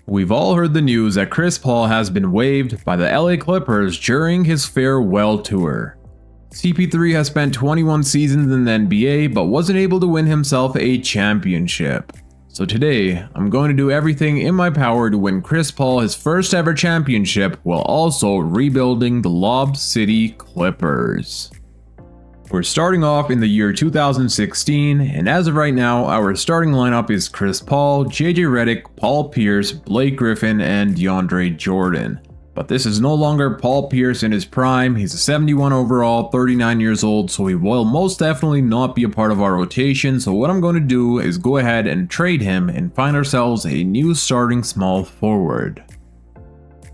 We've all heard the news that Chris Paul has been waived by the LA Clippers during his farewell tour. CP3 has spent 21 seasons in the NBA but wasn't able to win himself a championship. So today, I'm going to do everything in my power to win Chris Paul his first ever championship while also rebuilding the Lob City Clippers. We're starting off in the year 2016, and as of right now, our starting lineup is Chris Paul, JJ Redick, Paul Pierce, Blake Griffin, and DeAndre Jordan. But this is no longer Paul Pierce in his prime. He's a 71 overall, 39 years old, so he will most definitely not be a part of our rotation. So what I'm going to do is go ahead and trade him and find ourselves a new starting small forward.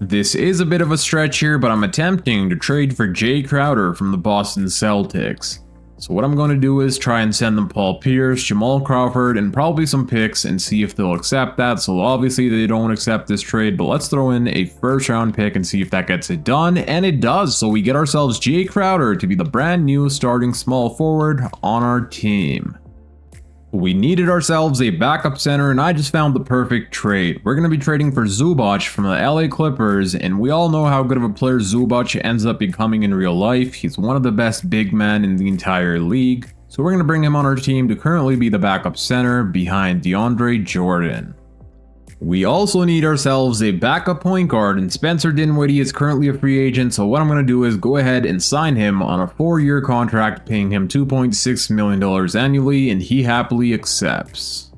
This is a bit of a stretch here, but I'm attempting to trade for Jay Crowder from the Boston Celtics. So what I'm going to do is try and send them Paul Pierce, Jamal Crawford, and probably some picks and see if they'll accept that. So obviously they don't accept this trade, but let's throw in a first round pick and see if that gets it done. And it does, so we get ourselves Jay Crowder to be the brand new starting small forward on our team. We needed ourselves a backup center, and I just found the perfect trade. We're going to be trading for Zubac from the LA Clippers, and we all know how good of a player Zubac ends up becoming in real life. He's one of the best big men in the entire league. So we're going to bring him on our team to currently be the backup center behind DeAndre Jordan. We also need ourselves a backup point guard, and Spencer Dinwiddie is currently a free agent, so what I'm going to do is go ahead and sign him on a 4-year contract paying him $2.6 million annually, and he happily accepts.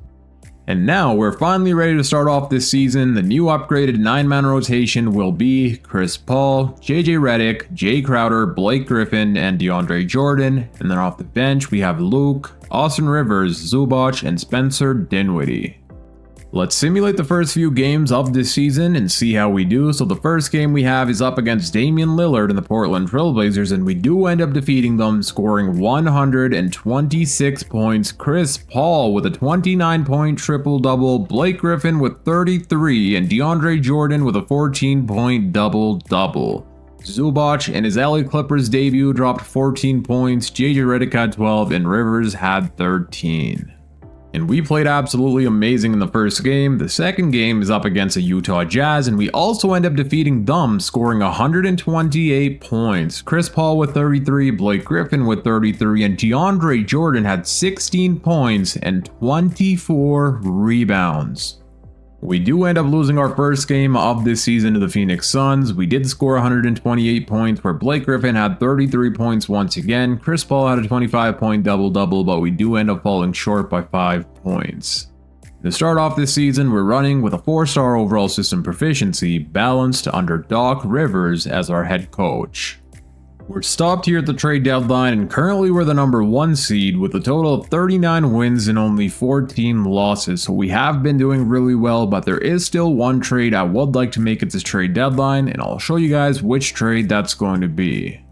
And now we're finally ready to start off this season. The new upgraded 9-man rotation will be Chris Paul, JJ Redick, Jay Crowder, Blake Griffin, and DeAndre Jordan, and then off the bench we have Luke, Austin Rivers, Zubac, and Spencer Dinwiddie. Let's simulate the first few games of this season and see how we do. So the first game we have is up against Damian Lillard and the Portland Trail Blazers, and we do end up defeating them, scoring 126 points. Chris Paul with a 29-point triple-double, Blake Griffin with 33, and DeAndre Jordan with a 14-point double-double. Zubac in his LA Clippers debut dropped 14 points, JJ Redick had 12, and Rivers had 13. And we played absolutely amazing in the first game. The second game is up against the Utah Jazz, and we also end up defeating them, scoring 128 points. Chris Paul with 33, Blake Griffin with 33, and DeAndre Jordan had 16 points and 24 rebounds. We do end up losing our first game of this season to the Phoenix Suns. We did score 128 points, where Blake Griffin had 33 points once again. Chris Paul had a 25-point double-double, but we do end up falling short by 5 points. To start off this season, we're running with a 4-star overall system proficiency, balanced under Doc Rivers as our head coach. We're stopped here at the trade deadline, and currently we're the number 1 seed with a total of 39 wins and only 14 losses, so we have been doing really well, but there is still one trade I would like to make at this trade deadline, and I'll show you guys which trade that's going to be.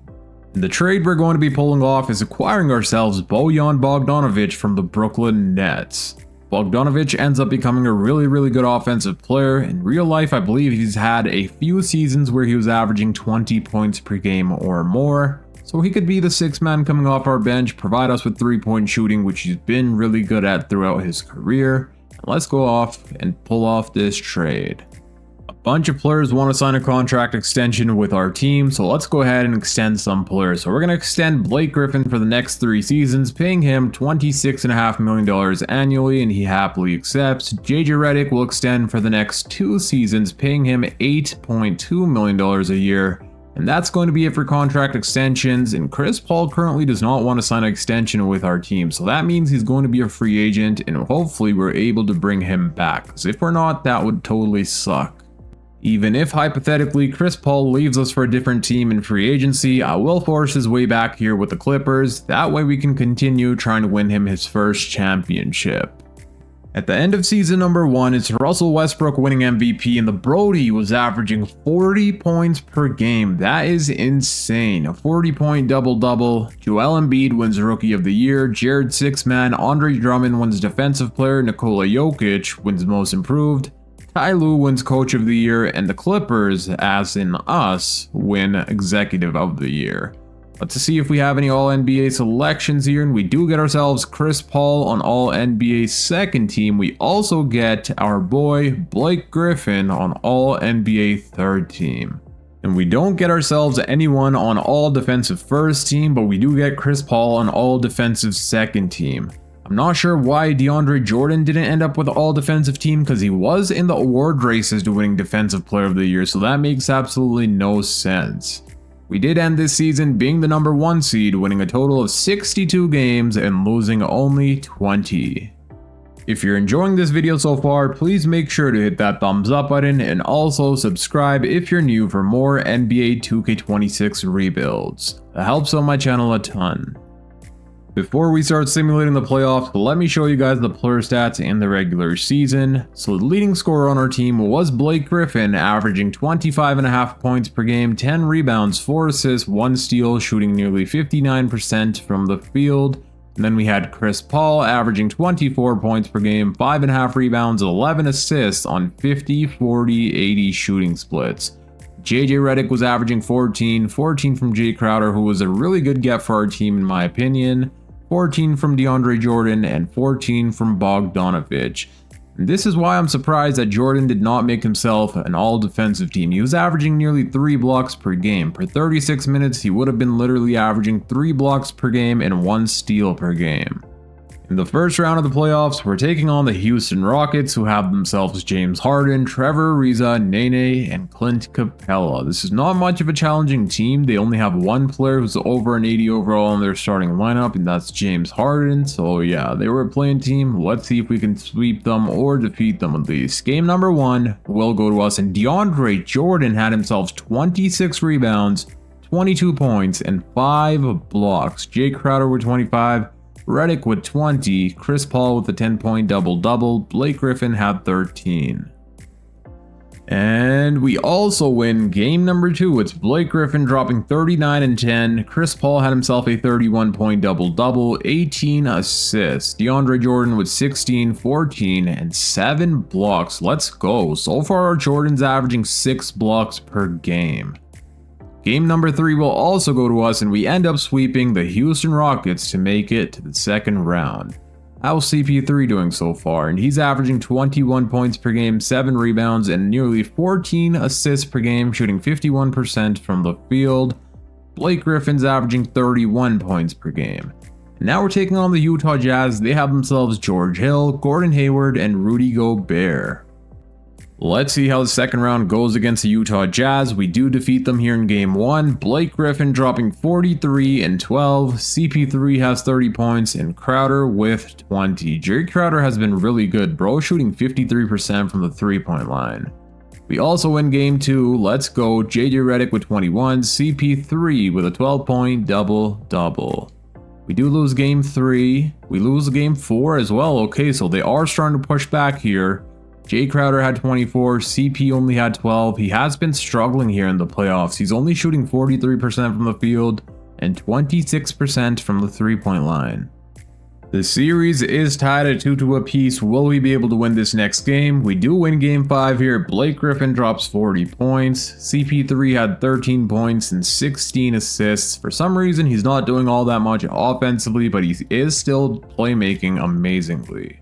The trade we're going to be pulling off is acquiring ourselves Bojan Bogdanovic from the Brooklyn Nets. Bogdanovic ends up becoming a really good offensive player. In real life, I believe he's had a few seasons where he was averaging 20 points per game or more. So he could be the 6th man coming off our bench, provide us with 3-point shooting, which he's been really good at throughout his career. Let's go off and pull off this trade. A bunch of players want to sign a contract extension with our team, so let's go ahead and extend some players. So we're going to extend Blake Griffin for the next 3 seasons, paying him $26.5 million annually, and he happily accepts. JJ Redick will extend for the next 2 seasons, paying him $8.2 million a year. And that's going to be it for contract extensions, and Chris Paul currently does not want to sign an extension with our team, so that means he's going to be a free agent, and hopefully we're able to bring him back, because if we're not, that would totally suck. Even if hypothetically Chris Paul leaves us for a different team in free agency, I will force his way back here with the Clippers. That way we can continue trying to win him his first championship. At the end of season number 1, it's Russell Westbrook winning MVP, and the Brody was averaging 40 points per game. That is insane. A 40-point double-double. Joel Embiid wins Rookie of the Year. Jared Sixman, Andre Drummond wins Defensive Player. Nikola Jokic wins Most Improved. Ty Lue wins Coach of the Year, and the Clippers, as in us, win Executive of the Year. Let's see if we have any All-NBA selections here, and we do get ourselves Chris Paul on All-NBA second team. We also get our boy Blake Griffin on All-NBA third team. And we don't get ourselves anyone on All-Defensive first team, but we do get Chris Paul on All-Defensive second team. I'm not sure why DeAndre Jordan didn't end up with the All-Defensive team, because he was in the award races to winning Defensive Player of the Year, so that makes absolutely no sense. We did end this season being the number 1 seed, winning a total of 62 games and losing only 20. If you're enjoying this video so far, please make sure to hit that thumbs up button and also subscribe if you're new for more NBA 2K26 rebuilds. That helps out my channel a ton. Before we start simulating the playoffs, let me show you guys the player stats in the regular season. So the leading scorer on our team was Blake Griffin, averaging 25.5 points per game, 10 rebounds, 4 assists, 1 steal, shooting nearly 59% from the field. And then we had Chris Paul averaging 24 points per game, 5.5 rebounds, 11 assists on 50, 40, 80 shooting splits. JJ Redick was averaging 14 from Jay Crowder, who was a really good get for our team in my opinion, 14 from DeAndre Jordan, and 14 from Bogdanovic. And this is why I'm surprised that Jordan did not make himself an all-defensive team. He was averaging nearly 3 blocks per game. Per 36 minutes, he would have been literally averaging 3 blocks per game and 1 steal per game. In the first round of the playoffs, we're taking on the Houston Rockets, who have themselves James Harden, Trevor Ariza, Nene, and Clint Capella. This is not much of a challenging team. They only have one player who's over an 80 overall in their starting lineup, and that's James Harden. So yeah, they were a playing team. Let's see if we can sweep them or defeat them at least. Game number 1 will go to us, and DeAndre Jordan had himself 26 rebounds, 22 points, and 5 blocks. Jay Crowder with 25. Redick with 20, Chris Paul with a 10-point double-double, Blake Griffin had 13. And we also win game number 2. It's Blake Griffin dropping 39 and 10. Chris Paul had himself a 31-point double-double, 18 assists. DeAndre Jordan with 16, 14, and 7 blocks. Let's go. So far, our Jordan's averaging 6 blocks per game. Game number 3 will also go to us, and we end up sweeping the Houston Rockets to make it to the second round. How's CP3 doing so far? And he's averaging 21 points per game, 7 rebounds, and nearly 14 assists per game, shooting 51% from the field. Blake Griffin's averaging 31 points per game. Now we're taking on the Utah Jazz. They have themselves George Hill, Gordon Hayward, and Rudy Gobert. Let's see how the second round goes against the Utah Jazz. We do defeat them here in game 1. Blake Griffin dropping 43 and 12. CP3 has 30 points and Crowder with 20. Jay Crowder has been really good, bro, shooting 53% from the 3-point line. We also win game 2. Let's go. JJ Redick with 21. CP3 with a 12-point double-double. We do lose game 3. We lose game 4 as well. Okay, so they are starting to push back here. Jay Crowder had 24, CP only had 12. He has been struggling here in the playoffs. He's only shooting 43% from the field and 26% from the 3-point line. The series is tied at 2-2 apiece. Will we be able to win this next game? We do win game 5 here. Blake Griffin drops 40 points. CP3 had 13 points and 16 assists. For some reason, he's not doing all that much offensively, but he is still playmaking amazingly.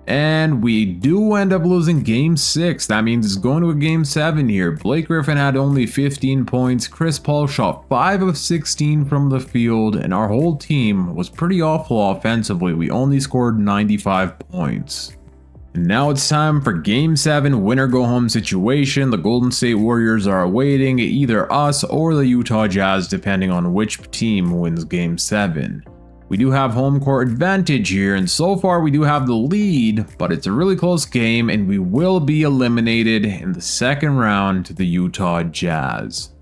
And we do end up losing game 6. That means it's going to a game 7 here. Blake Griffin had only 15 points. Chris Paul shot 5 of 16 from the field, and our whole team was pretty awful offensively. We only scored 95 points. And now it's time for game 7, winner go home situation. The Golden State Warriors are awaiting either us or the Utah Jazz, depending on which team wins game 7. We do have home court advantage here, and so far we do have the lead, but it's a really close game, and we will be eliminated in the second round to the Utah Jazz.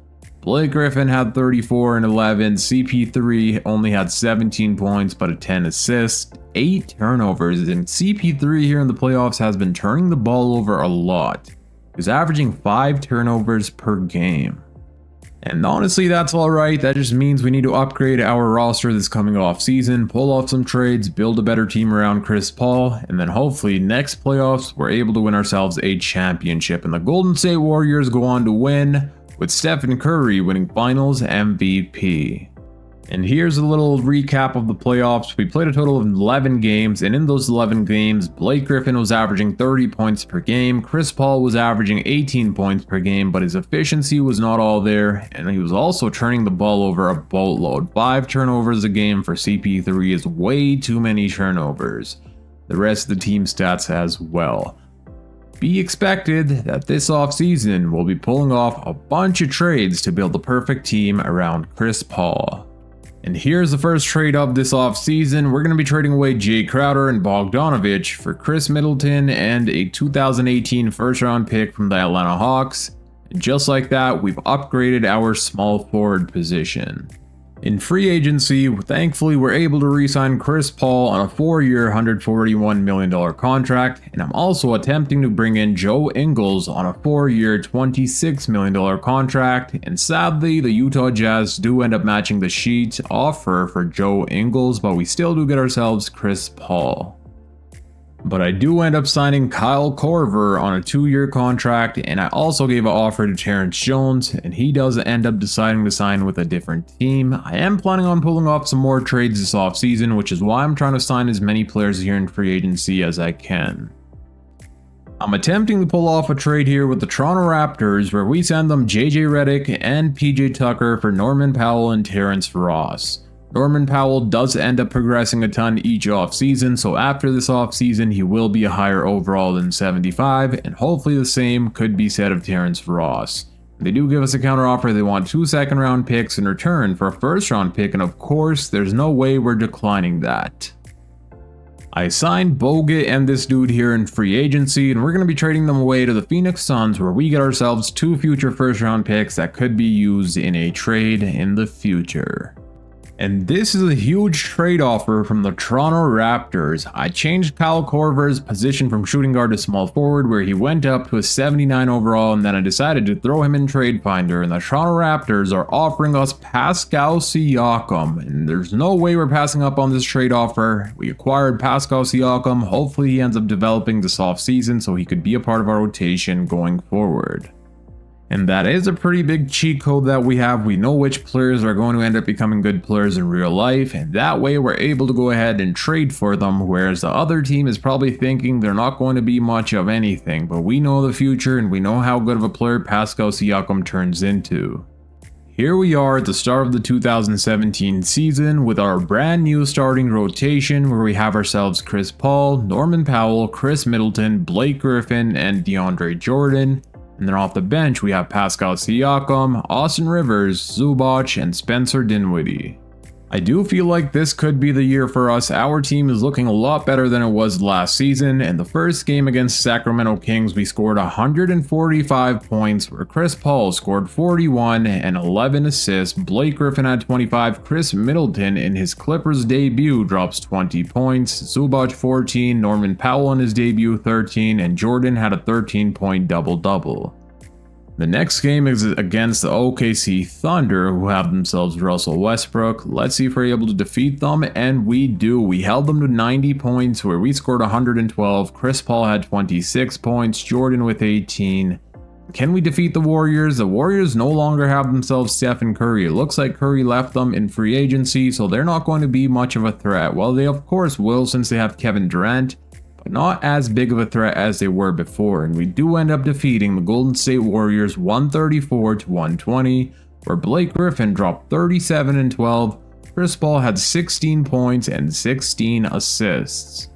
Blake Griffin had 34 and 11, CP3 only had 17 points but a 10 assists, 8 turnovers, and CP3 here in the playoffs has been turning the ball over a lot. He's averaging 5 turnovers per game. And honestly, that's alright. That just means we need to upgrade our roster this coming off season, pull off some trades, build a better team around Chris Paul, and then hopefully next playoffs we're able to win ourselves a championship. And the Golden State Warriors go on to win, with Stephen Curry winning Finals MVP. And here's a little recap of the playoffs. We played a total of 11 games, and in those 11 games, Blake Griffin was averaging 30 points per game, Chris Paul was averaging 18 points per game, but his efficiency was not all there, and he was also turning the ball over a boatload. 5 turnovers a game for CP3 is way too many turnovers. The rest of the team stats as well. Be expected that this offseason we'll be pulling off a bunch of trades to build the perfect team around Chris Paul. And here's the first trade of this offseason. We're going to be trading away Jay Crowder and Bogdanovich for Chris Middleton and a 2018 first round pick from the Atlanta Hawks. And just like that, we've upgraded our small forward position. In free agency, thankfully we're able to re-sign Chris Paul on a 4-year, $141 million contract, and I'm also attempting to bring in Joe Ingles on a 4-year, $26 million contract, and sadly the Utah Jazz do end up matching the sheet offer for Joe Ingles, but we still do get ourselves Chris Paul. But I do end up signing Kyle Korver on a 2-year contract, and I also gave an offer to Terrence Jones, and he does end up deciding to sign with a different team. I am planning on pulling off some more trades this offseason, which is why I'm trying to sign as many players here in free agency as I can. I'm attempting to pull off a trade here with the Toronto Raptors where we send them JJ Redick and PJ Tucker for Norman Powell and Terrence Ross. Norman Powell does end up progressing a ton each offseason, so after this offseason he will be a higher overall than 75, and hopefully the same could be said of Terrence Ross. They do give us a counteroffer. They want 2 second-round picks in return for a first-round pick, and of course there's no way we're declining that. I signed Bogut and this dude here in free agency, and we're going to be trading them away to the Phoenix Suns where we get ourselves 2 future first-round picks that could be used in a trade in the future. And this is a huge trade offer from the Toronto Raptors. I changed Kyle Korver's position from shooting guard to small forward where he went up to a 79 overall, and then I decided to throw him in Trade Finder, and the Toronto Raptors are offering us Pascal Siakam, and there's no way we're passing up on this trade offer. We acquired Pascal Siakam. Hopefully he ends up developing this offseason so he could be a part of our rotation going forward. And that is a pretty big cheat code that we have. We know which players are going to end up becoming good players in real life, and that way we're able to go ahead and trade for them, whereas the other team is probably thinking they're not going to be much of anything. But we know the future, and we know how good of a player Pascal Siakam turns into. Here we are at the start of the 2017 season with our brand new starting rotation where we have ourselves Chris Paul, Norman Powell, Chris Middleton, Blake Griffin, and DeAndre Jordan. And then off the bench, we have Pascal Siakam, Austin Rivers, Zubac, and Spencer Dinwiddie. I do feel like this could be the year for us. Our team is looking a lot better than it was last season. In the first game against Sacramento Kings, we scored 145 points, where Chris Paul scored 41 and 11 assists. Blake Griffin had 25. Chris Middleton in his Clippers debut drops 20 points. Zubac 14, Norman Powell in his debut 13, and Jordan had a 13-point double-double. The next game is against the OKC Thunder, who have themselves Russell Westbrook. Let's see if we're able to defeat them, and we do. We held them to 90 points, where we scored 112. Chris Paul had 26 points, Jordan with 18. Can we defeat the Warriors? The Warriors no longer have themselves Stephen Curry. It looks like Curry left them in free agency, so they're not going to be much of a threat. Well, they of course will since they have Kevin Durant, not as big of a threat as they were before, and we do end up defeating the Golden State Warriors 134 to 120, where Blake Griffin dropped 37 and 12. Chris Paul had 16 points and 16 assists.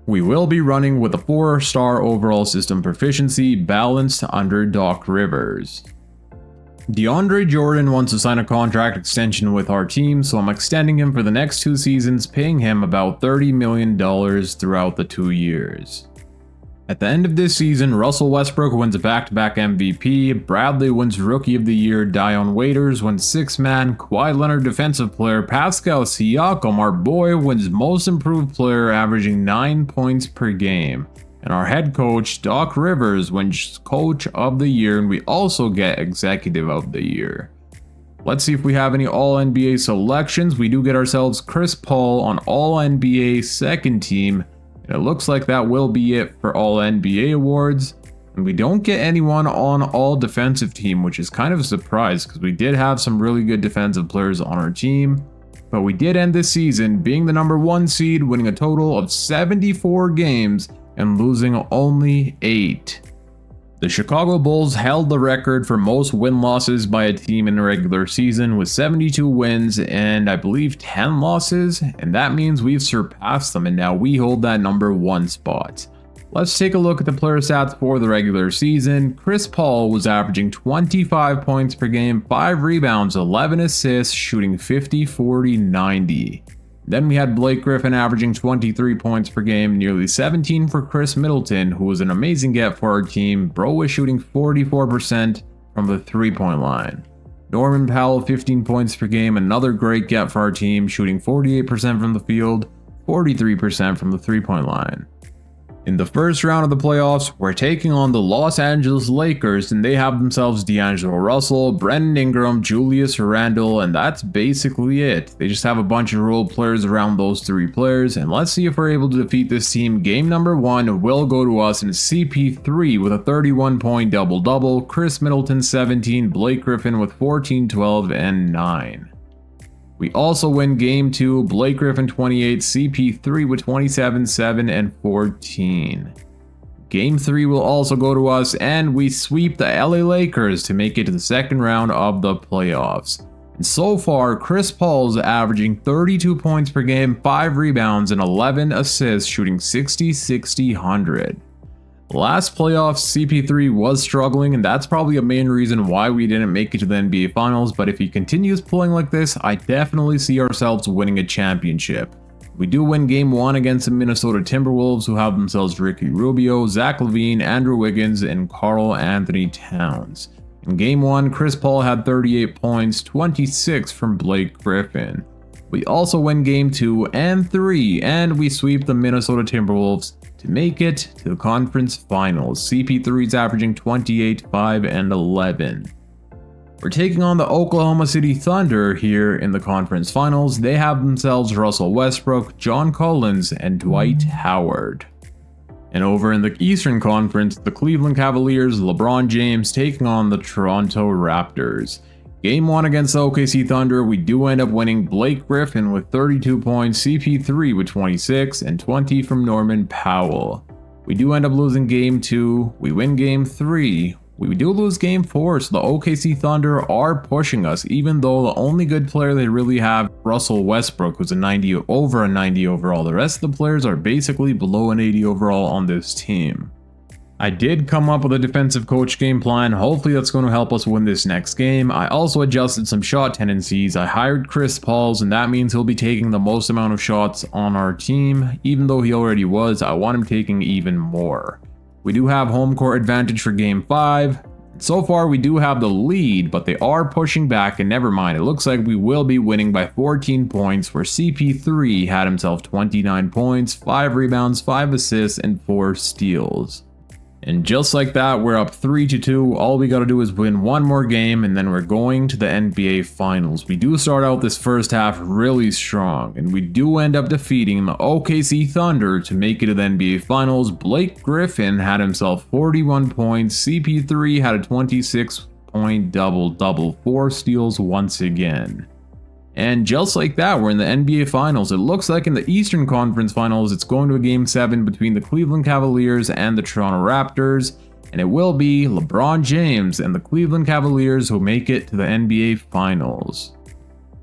We will be running with a 4-star overall system proficiency balanced under Doc Rivers. DeAndre Jordan wants to sign a contract extension with our team, so I'm extending him for the next 2 seasons, paying him about $30 million throughout the 2 years. At the end of this season, Russell Westbrook wins a back-to-back MVP, Bradley wins Rookie of the Year, Dion Waiters wins 6th Man, Kawhi Leonard Defensive Player, Pascal Siakam, our boy, wins Most Improved Player, averaging 9 points per game. And our head coach, Doc Rivers, wins Coach of the Year, and we also get Executive of the Year. Let's see if we have any All-NBA selections. We do get ourselves Chris Paul on All-NBA second team, and it looks like that will be it for All-NBA awards. And we don't get anyone on All-Defensive team, which is kind of a surprise because we did have some really good defensive players on our team. but we did end this season being the number 1 seed, winning a total of 74 games and losing only 8. The Chicago Bulls held the record for most win-losses by a team in the regular season with 72 wins and I believe 10 losses, and that means we've surpassed them and now we hold that number 1 spot. Let's take a look at the player stats for the regular season. Chris Paul was averaging 25 points per game, 5 rebounds, 11 assists, shooting 50, 40, 90. Then we had Blake Griffin averaging 23 points per game, nearly 17 for Chris Middleton, who was an amazing get for our team. Bro was shooting 44% from the 3-point line. Norman Powell 15 points per game, another great get for our team, shooting 48% from the field, 43% from the 3-point line. In the first round of the playoffs, we're taking on the Los Angeles Lakers, and they have themselves D'Angelo Russell, Brandon Ingram, Julius Randle, and that's basically it. They just have a bunch of role players around those 3 players, and let's see if we're able to defeat this team. Game number 1 will go to us in CP3 with a 31-point double-double, Chris Middleton 17, Blake Griffin with 14, 12, and 9. We also win Game 2, Blake Griffin 28, CP3 with 27, 7, and 14. Game 3 will also go to us, and we sweep the LA Lakers to make it to the second round of the playoffs. And so far, Chris Paul's averaging 32 points per game, 5 rebounds, and 11 assists, shooting 60, 60, 100. Last playoffs, CP3 was struggling, and that's probably a main reason why we didn't make it to the NBA Finals, but if he continues playing like this, I definitely see ourselves winning a championship. We do win Game 1 against the Minnesota Timberwolves, who have themselves Ricky Rubio, Zach LaVine, Andrew Wiggins, and Karl Anthony Towns. In Game 1, Chris Paul had 38 points, 26 from Blake Griffin. We also win Game 2 and 3, and we sweep the Minnesota Timberwolves to make it to the conference finals. CP3 is averaging 28, 5, and 11. We're taking on the Oklahoma City Thunder here in the conference finals. They have themselves Russell Westbrook, John Collins, and Dwight Howard. And over in the Eastern Conference, the Cleveland Cavaliers, LeBron James taking on the Toronto Raptors. Game 1 against the OKC Thunder, we do end up winning. Blake Griffin with 32 points, CP3 with 26, and 20 from Norman Powell. We do end up losing Game 2, we win Game 3, we do lose Game 4, so the OKC Thunder are pushing us, even though the only good player they really have, Russell Westbrook, who's over a 90 overall. The rest of the players are basically below an 80 overall on this team. I did come up with a defensive coach game plan. Hopefully that's going to help us win this next game. I also adjusted some shot tendencies. I hired Chris Pauls, and that means he'll be taking the most amount of shots on our team. Even though he already was, I want him taking even more. We do have home court advantage for Game 5. So far we do have the lead, but they are pushing back, and never mind, it looks like we will be winning by 14 points, where CP3 had himself 29 points, 5 rebounds, 5 assists, and 4 steals. And just like that, we're up 3-2. All we gotta do is win one more game, and then we're going to the NBA Finals. We do start out this first half really strong, and we do end up defeating the OKC Thunder to make it to the NBA Finals. Blake Griffin had himself 41 points. CP3 had a 26-point double-double, 4 steals once again. And just like that, we're in the NBA Finals. It looks like in the Eastern Conference Finals, it's going to a Game 7 between the Cleveland Cavaliers and the Toronto Raptors. And it will be LeBron James and the Cleveland Cavaliers who make it to the NBA Finals.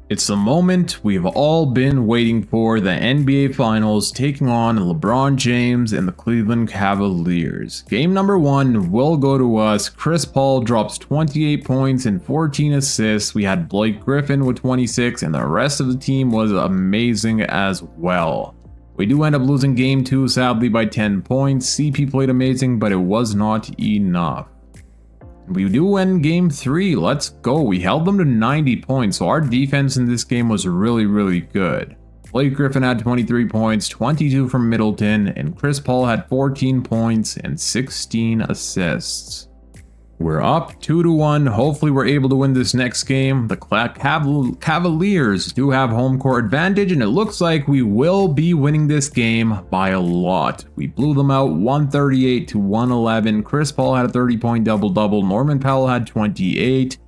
It's the moment we've all been waiting for, the NBA Finals taking on LeBron James and the Cleveland Cavaliers. Game number 1 will go to us. Chris Paul drops 28 points and 14 assists. We had Blake Griffin with 26, and the rest of the team was amazing as well. We do end up losing Game 2 sadly by 10 points. CP played amazing, but it was not enough. We do win Game 3, let's go. We held them to 90 points, so our defense in this game was really good. Blake Griffin had 23 points, 22 from Middleton, and Chris Paul had 14 points and 16 assists. We're up 2-1, hopefully we're able to win this next game. The Cavaliers do have home court advantage, and it looks like we will be winning this game by a lot. We blew them out 138-111. Chris Paul had a 30-point double-double. Norman Powell had 28.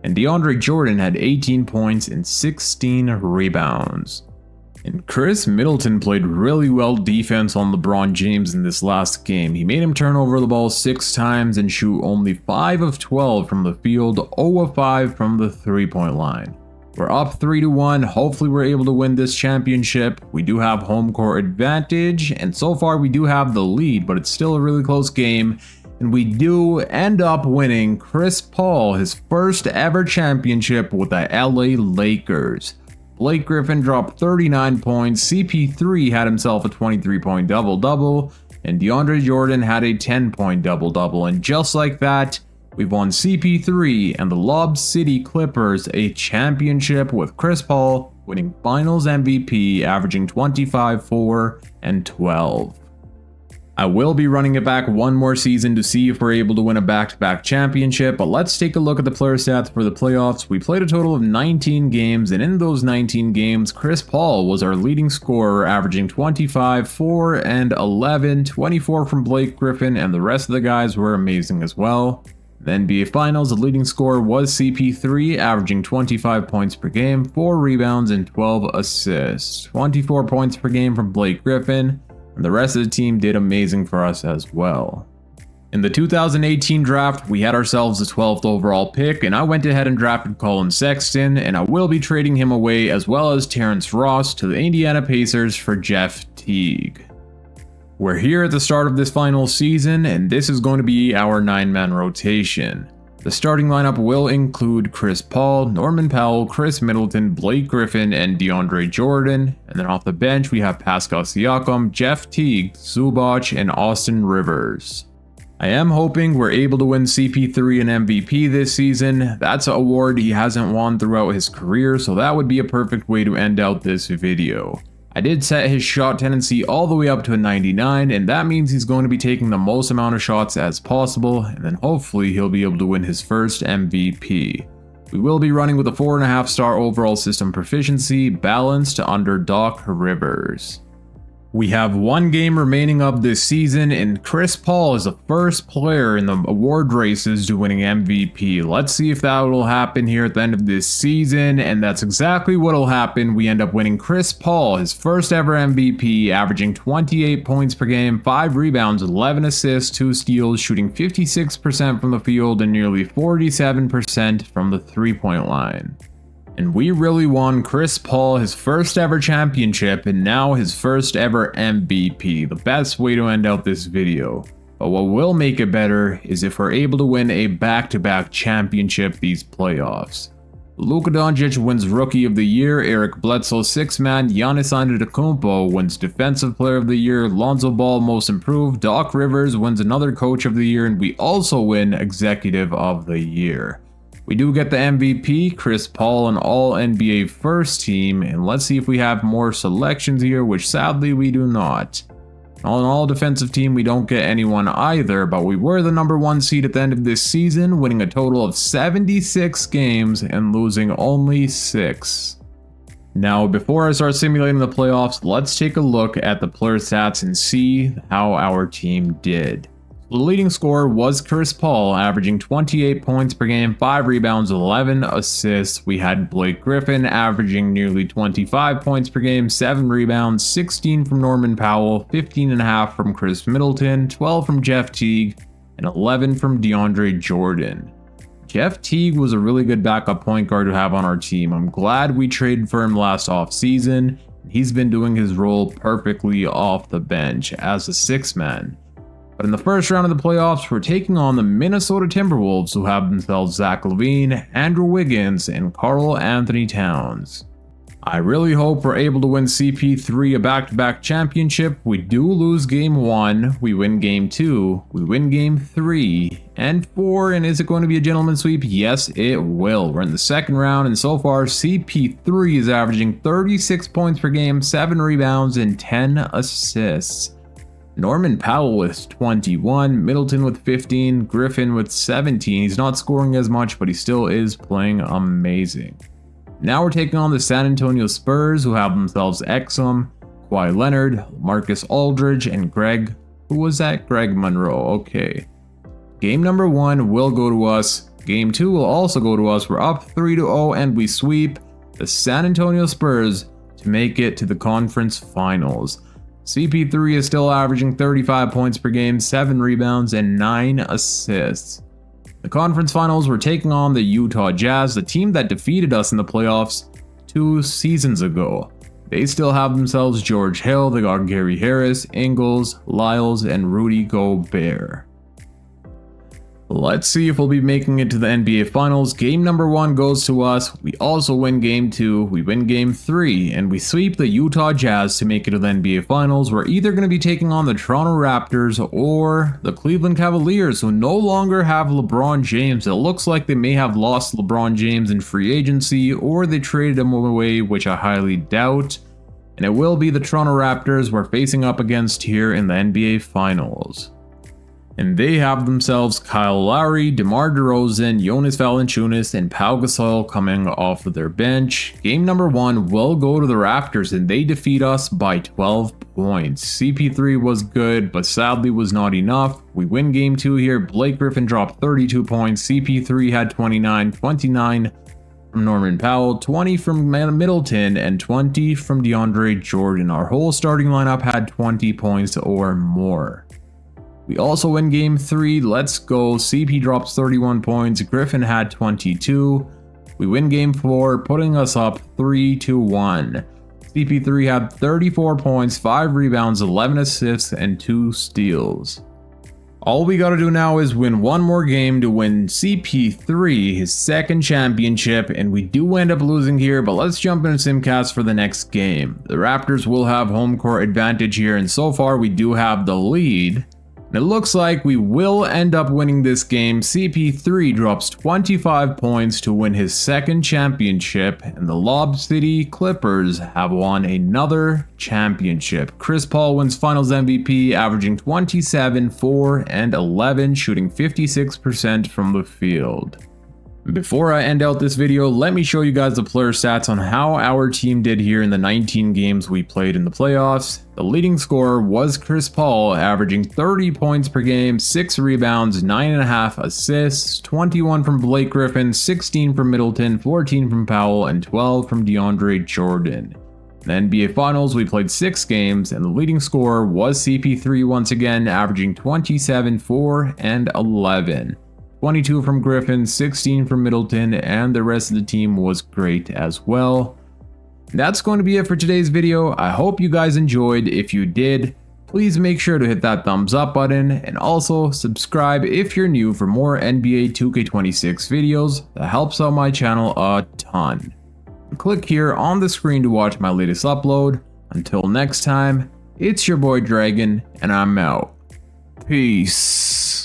and DeAndre Jordan had 18 points and 16 rebounds. And Chris Middleton played really well defense on LeBron James in this last game. He made him turn over the ball 6 times and shoot only 5 of 12 from the field, 0 of 5 from the 3-point line. We're up 3-1. Hopefully we're able to win this championship. We do have home court advantage, and so far we do have the lead, but it's still a really close game. And we do end up winning Chris Paul his first ever championship with the LA Lakers. Blake Griffin dropped 39 points, CP3 had himself a 23-point double-double, and DeAndre Jordan had a 10-point double-double. And just like that, we've won CP3 and the Lob City Clippers a championship, with Chris Paul winning Finals MVP, averaging 25, 4, and 12. I will be running it back one more season to see if we're able to win a back-to-back championship, but let's take a look at the player stats for the playoffs. We played a total of 19 games, and in those 19 games, Chris Paul was our leading scorer, averaging 25, 4, and 11, 24 from Blake Griffin, and the rest of the guys were amazing as well. The NBA Finals, the leading scorer was CP3, averaging 25 points per game, 4 rebounds, and 12 assists. 24 points per game from Blake Griffin, and the rest of the team did amazing for us as well. In the 2018 draft, we had ourselves the 12th overall pick, and I went ahead and drafted Colin Sexton, and I will be trading him away as well as Terrence Ross to the Indiana Pacers for Jeff Teague. We're here at the start of this final season, and this is going to be our 9-man rotation. The starting lineup will include Chris Paul, Norman Powell, Chris Middleton, Blake Griffin, and DeAndre Jordan. And then off the bench, we have Pascal Siakam, Jeff Teague, Zubac, and Austin Rivers. I am hoping we're able to win CP3 and MVP this season. That's an award he hasn't won throughout his career, so that would be a perfect way to end out this video. I did set his shot tendency all the way up to a 99, and that means he's going to be taking the most amount of shots as possible, and then hopefully he'll be able to win his first MVP. We will be running with a 4.5-star overall system proficiency, balanced under Doc Rivers. We have one game remaining of this season, and Chris Paul is the first player in the award races to winning MVP. Let's see if that will happen here at the end of this season, and that's exactly what will happen. We end up winning Chris Paul his first ever MVP, averaging 28 points per game, 5 rebounds, 11 assists, 2 steals, shooting 56% from the field and nearly 47% from the 3-point line. And we really won Chris Paul his first ever championship and now his first ever MVP, the best way to end out this video. But what will make it better is if we're able to win a back-to-back championship these playoffs. Luka Doncic wins Rookie of the Year, Eric Bledsoe 6-Man, Giannis Antetokounmpo wins Defensive Player of the Year, Lonzo Ball Most Improved, Doc Rivers wins another Coach of the Year, and we also win Executive of the Year. We do get the MVP, Chris Paul, an All-NBA First Team, and let's see if we have more selections here, which sadly we do not. On an All-Defensive Team, we don't get anyone either, but we were the #1 seed at the end of this season, winning a total of 76 games and losing only 6. Now, before I start simulating the playoffs, let's take a look at the player stats and see how our team did. The leading scorer was Chris Paul, averaging 28 points per game, 5 rebounds, 11 assists. We had Blake Griffin averaging nearly 25 points per game, 7 rebounds, 16 from Norman Powell, 15.5 from Chris Middleton, 12 from Jeff Teague, and 11 from DeAndre Jordan. Jeff Teague was a really good backup point guard to have on our team. I'm glad we traded for him last offseason. He's been doing his role perfectly off the bench as a 6-man. But in the first round of the playoffs, we're taking on the Minnesota Timberwolves, who have themselves Zach LaVine, Andrew Wiggins, and Karl Anthony Towns. I really hope we're able to win CP3 a back-to-back championship. We do lose Game 1, we win Game 2, we win Game 3, and 4, and is it going to be a gentleman's sweep? Yes, it will. We're in the second round, and so far CP3 is averaging 36 points per game, 7 rebounds, and 10 assists. Norman Powell with 21, Middleton with 15, Griffin with 17. He's not scoring as much, but he still is playing amazing. Now we're taking on the San Antonio Spurs, who have themselves Exum, Kawhi Leonard, Marcus Aldridge, and Greg. Who was that? Greg Monroe. Okay. Game number 1 will go to us. Game 2 will also go to us. We're up 3-0 and we sweep the San Antonio Spurs to make it to the conference finals. CP3 is still averaging 35 points per game, 7 rebounds, and 9 assists. The conference finals were taking on the Utah Jazz, the team that defeated us in the playoffs 2 seasons ago. They still have themselves George Hill, they got Gary Harris, Ingles, Lyles, and Rudy Gobert. Let's see if we'll be making it to the NBA Finals. Game number 1 goes to us. We also win game 2, we win game 3, and we sweep the Utah Jazz to make it to the NBA Finals. We're either going to be taking on the Toronto Raptors or the Cleveland Cavaliers, who no longer have LeBron James. It looks like they may have lost LeBron James in free agency, or they traded him away, which I highly doubt. And it will be the Toronto Raptors we're facing up against here in the NBA Finals. And they have themselves Kyle Lowry, DeMar DeRozan, Jonas Valanciunas, and Pau Gasol coming off of their bench. Game number 1 will go to the Raptors, and they defeat us by 12 points. CP3 was good, but sadly was not enough. We win game 2 here. Blake Griffin dropped 32 points. CP3 had 29 from Norman Powell, 20 from Middleton, and 20 from DeAndre Jordan. Our whole starting lineup had 20 points or more. We also win game 3, let's go. CP drops 31 points, Griffin had 22. We win game 4, putting us up 3-1. CP3 had 34 points, 5 rebounds, 11 assists, and 2 steals. All we gotta do now is win one more game to win CP3 his second championship, and we do end up losing here, but let's jump into Simcast for the next game. The Raptors will have home court advantage here, and so far we do have the lead. And it looks like we will end up winning this game. CP3 drops 25 points to win his second championship, and the Lob City Clippers have won another championship. Chris Paul wins Finals MVP, averaging 27, 4, and 11, shooting 56% from the field. Before I end out this video, let me show you guys the player stats on how our team did here in the 19 games we played in the playoffs. The leading scorer was Chris Paul, averaging 30 points per game, 6 rebounds, 9.5 assists, 21 from Blake Griffin, 16 from Middleton, 14 from Powell, and 12 from DeAndre Jordan. In the NBA Finals, we played 6 games, and the leading scorer was CP3 once again, averaging 27, 4, and 11. 22 from Griffin, 16 from Middleton, and the rest of the team was great as well. That's going to be it for today's video. I hope you guys enjoyed. If you did, please make sure to hit that thumbs up button, and also subscribe if you're new for more NBA 2K26 videos. That helps out my channel a ton. Click here on the screen to watch my latest upload. Until next time, it's your boy Dragon, and I'm out. Peace.